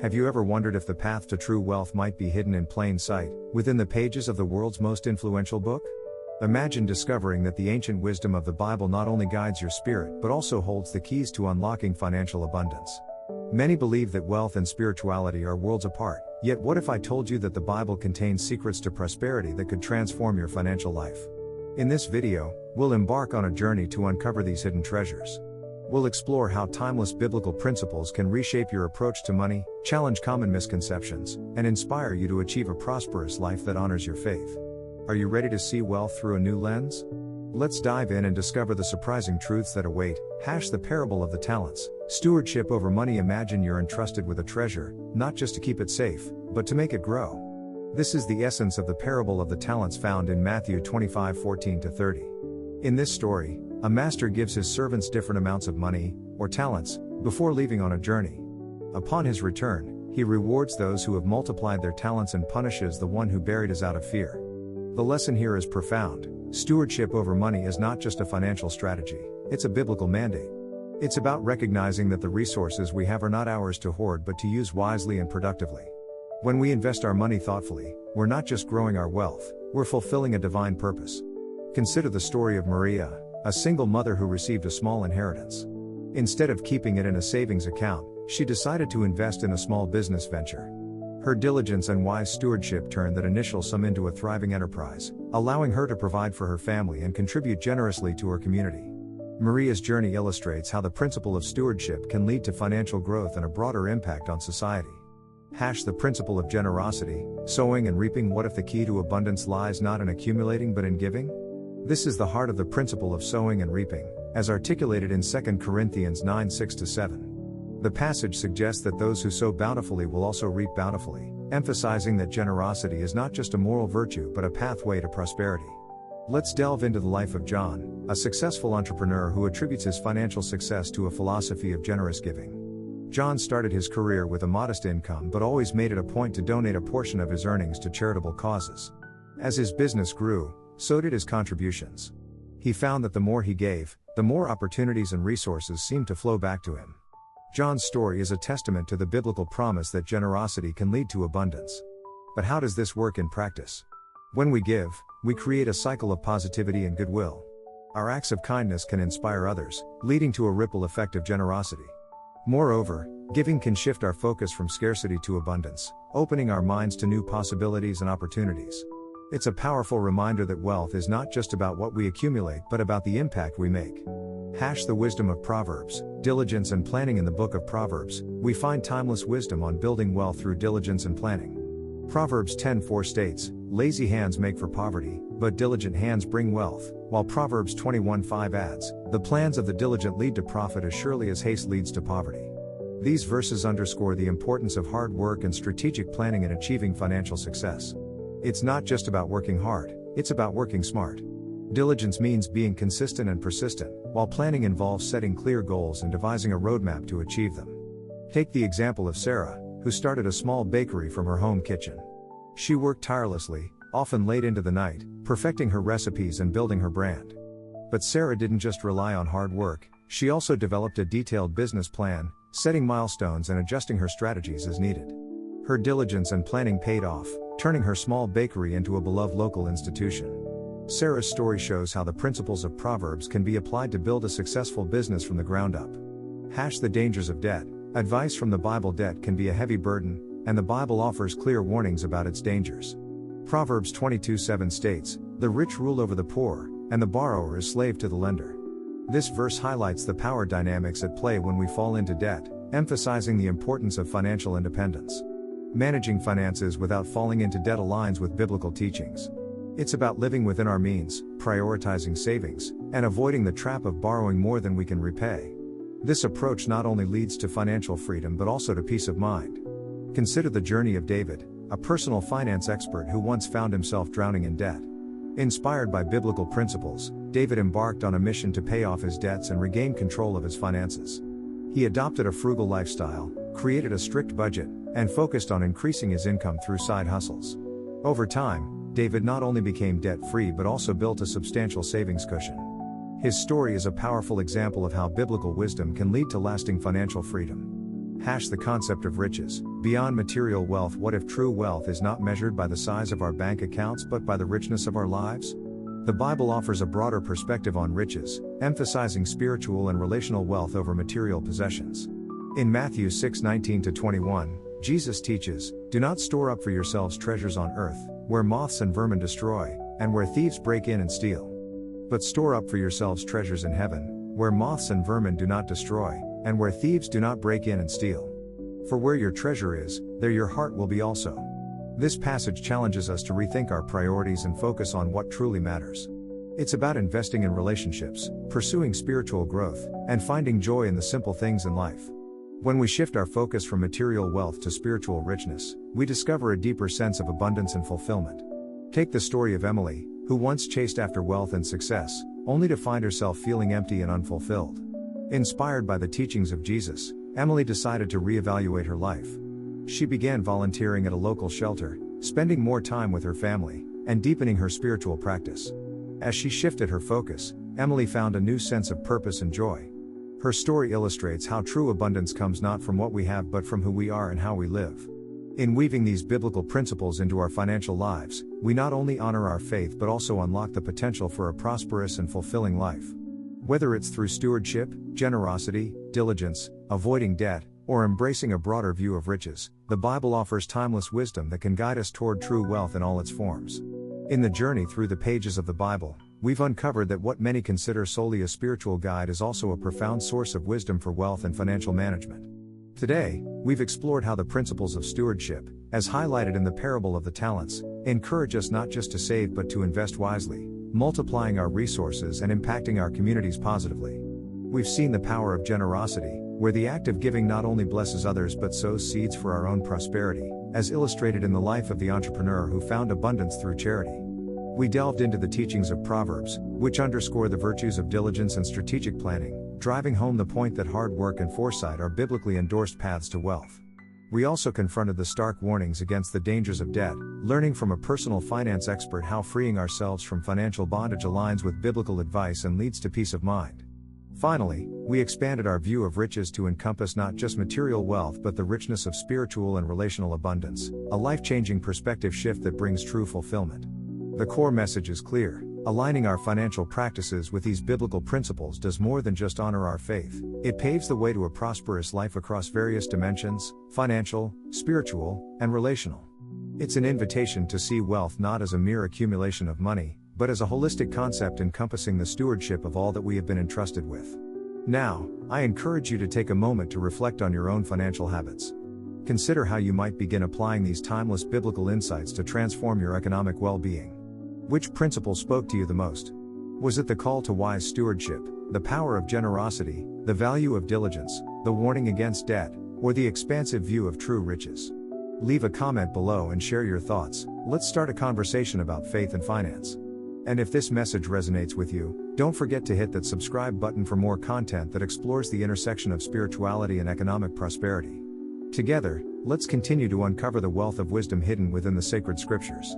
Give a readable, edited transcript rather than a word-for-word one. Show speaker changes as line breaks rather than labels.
Have you ever wondered if the path to true wealth might be hidden in plain sight, within the pages of the world's most influential book? Imagine discovering that the ancient wisdom of the Bible not only guides your spirit but also holds the keys to unlocking financial abundance. Many believe that wealth and spirituality are worlds apart, yet what if I told you that the Bible contains secrets to prosperity that could transform your financial life? In this video, we'll embark on a journey to uncover these hidden treasures. We'll explore how timeless biblical principles can reshape your approach to money, challenge common misconceptions, and inspire you to achieve a prosperous life that honors your faith. Are you ready to see wealth through a new lens? Let's dive in and discover the surprising truths that await. The parable of the talents. Stewardship over money. Imagine you're entrusted with a treasure, not just to keep it safe, but to make it grow. This is the essence of the parable of the talents found in Matthew 25:14-30. In this story, a master gives his servants different amounts of money, or talents, before leaving on a journey. Upon his return, he rewards those who have multiplied their talents and punishes the one who buried his out of fear. The lesson here is profound. Stewardship over money is not just a financial strategy, it's a biblical mandate. It's about recognizing that the resources we have are not ours to hoard but to use wisely and productively. When we invest our money thoughtfully, we're not just growing our wealth, we're fulfilling a divine purpose. Consider the story of Maria, a single mother who received a small inheritance. Instead of keeping it in a savings account, she decided to invest in a small business venture. Her diligence and wise stewardship turned that initial sum into a thriving enterprise, allowing her to provide for her family and contribute generously to her community. Maria's journey illustrates how the principle of stewardship can lead to financial growth and a broader impact on society. The principle of generosity, sowing and reaping. What if the key to abundance lies not in accumulating but in giving? This is the heart of the principle of sowing and reaping, as articulated in 2 Corinthians 9:6-7. The passage suggests that those who sow bountifully will also reap bountifully, emphasizing that generosity is not just a moral virtue but a pathway to prosperity. Let's delve into the life of John, a successful entrepreneur who attributes his financial success to a philosophy of generous giving. John started his career with a modest income but always made it a point to donate a portion of his earnings to charitable causes. As his business grew, so did his contributions. He found that the more he gave, the more opportunities and resources seemed to flow back to him. John's story is a testament to the biblical promise that generosity can lead to abundance. But how does this work in practice? When we give, we create a cycle of positivity and goodwill. Our acts of kindness can inspire others, leading to a ripple effect of generosity. Moreover, giving can shift our focus from scarcity to abundance, opening our minds to new possibilities and opportunities. It's a powerful reminder that wealth is not just about what we accumulate but about the impact we make. The wisdom of Proverbs, diligence and planning. In the book of Proverbs, we find timeless wisdom on building wealth through diligence and planning. Proverbs 10:4 states, "Lazy hands make for poverty, but diligent hands bring wealth," while Proverbs 21:5 adds, "The plans of the diligent lead to profit as surely as haste leads to poverty." These verses underscore the importance of hard work and strategic planning in achieving financial success. It's not just about working hard, it's about working smart. Diligence means being consistent and persistent, while planning involves setting clear goals and devising a roadmap to achieve them. Take the example of Sarah, who started a small bakery from her home kitchen. She worked tirelessly, often late into the night, perfecting her recipes and building her brand. But Sarah didn't just rely on hard work, she also developed a detailed business plan, setting milestones and adjusting her strategies as needed. Her diligence and planning paid off, turning her small bakery into a beloved local institution. Sarah's story shows how the principles of Proverbs can be applied to build a successful business from the ground up. The dangers of debt. Advice from the Bible. Debt can be a heavy burden, and the Bible offers clear warnings about its dangers. Proverbs 22:7 states, "The rich rule over the poor, and the borrower is slave to the lender." This verse highlights the power dynamics at play when we fall into debt, emphasizing the importance of financial independence. Managing finances without falling into debt aligns with biblical teachings. It's about living within our means, prioritizing savings, and avoiding the trap of borrowing more than we can repay. This approach not only leads to financial freedom but also to peace of mind. Consider the journey of David, a personal finance expert who once found himself drowning in debt. Inspired by biblical principles, David embarked on a mission to pay off his debts and regain control of his finances. He adopted a frugal lifestyle, created a strict budget, and focused on increasing his income through side hustles. Over time, David not only became debt-free but also built a substantial savings cushion. His story is a powerful example of how biblical wisdom can lead to lasting financial freedom. The concept of riches. Beyond material wealth, what if true wealth is not measured by the size of our bank accounts but by the richness of our lives? The Bible offers a broader perspective on riches, emphasizing spiritual and relational wealth over material possessions. In Matthew 6:19-21, Jesus teaches, "Do not store up for yourselves treasures on earth, where moths and vermin destroy, and where thieves break in and steal. But store up for yourselves treasures in heaven, where moths and vermin do not destroy, and where thieves do not break in and steal. For where your treasure is, there your heart will be also." This passage challenges us to rethink our priorities and focus on what truly matters. It's about investing in relationships, pursuing spiritual growth, and finding joy in the simple things in life. When we shift our focus from material wealth to spiritual richness, we discover a deeper sense of abundance and fulfillment. Take the story of Emily, who once chased after wealth and success, only to find herself feeling empty and unfulfilled. Inspired by the teachings of Jesus, Emily decided to reevaluate her life. She began volunteering at a local shelter, spending more time with her family, and deepening her spiritual practice. As she shifted her focus, Emily found a new sense of purpose and joy. Her story illustrates how true abundance comes not from what we have but from who we are and how we live. In weaving these biblical principles into our financial lives, we not only honor our faith but also unlock the potential for a prosperous and fulfilling life. Whether it's through stewardship, generosity, diligence, avoiding debt, or embracing a broader view of riches, the Bible offers timeless wisdom that can guide us toward true wealth in all its forms. In the journey through the pages of the Bible, we've uncovered that what many consider solely a spiritual guide is also a profound source of wisdom for wealth and financial management. Today, we've explored how the principles of stewardship, as highlighted in the parable of the talents, encourage us not just to save but to invest wisely, multiplying our resources and impacting our communities positively. We've seen the power of generosity, where the act of giving not only blesses others but sows seeds for our own prosperity, as illustrated in the life of the entrepreneur who found abundance through charity. We delved into the teachings of Proverbs, which underscore the virtues of diligence and strategic planning, driving home the point that hard work and foresight are biblically endorsed paths to wealth. We also confronted the stark warnings against the dangers of debt, learning from a personal finance expert how freeing ourselves from financial bondage aligns with biblical advice and leads to peace of mind. Finally, we expanded our view of riches to encompass not just material wealth but the richness of spiritual and relational abundance, a life-changing perspective shift that brings true fulfillment. The core message is clear: aligning our financial practices with these biblical principles does more than just honor our faith, it paves the way to a prosperous life across various dimensions: financial, spiritual, and relational. It's an invitation to see wealth not as a mere accumulation of money, but as a holistic concept encompassing the stewardship of all that we have been entrusted with. Now, I encourage you to take a moment to reflect on your own financial habits. Consider how you might begin applying these timeless biblical insights to transform your economic well-being. Which principle spoke to you the most? Was it the call to wise stewardship, the power of generosity, the value of diligence, the warning against debt, or the expansive view of true riches? Leave a comment below and share your thoughts. Let's start a conversation about faith and finance. And if this message resonates with you, don't forget to hit that subscribe button for more content that explores the intersection of spirituality and economic prosperity. Together, let's continue to uncover the wealth of wisdom hidden within the sacred scriptures.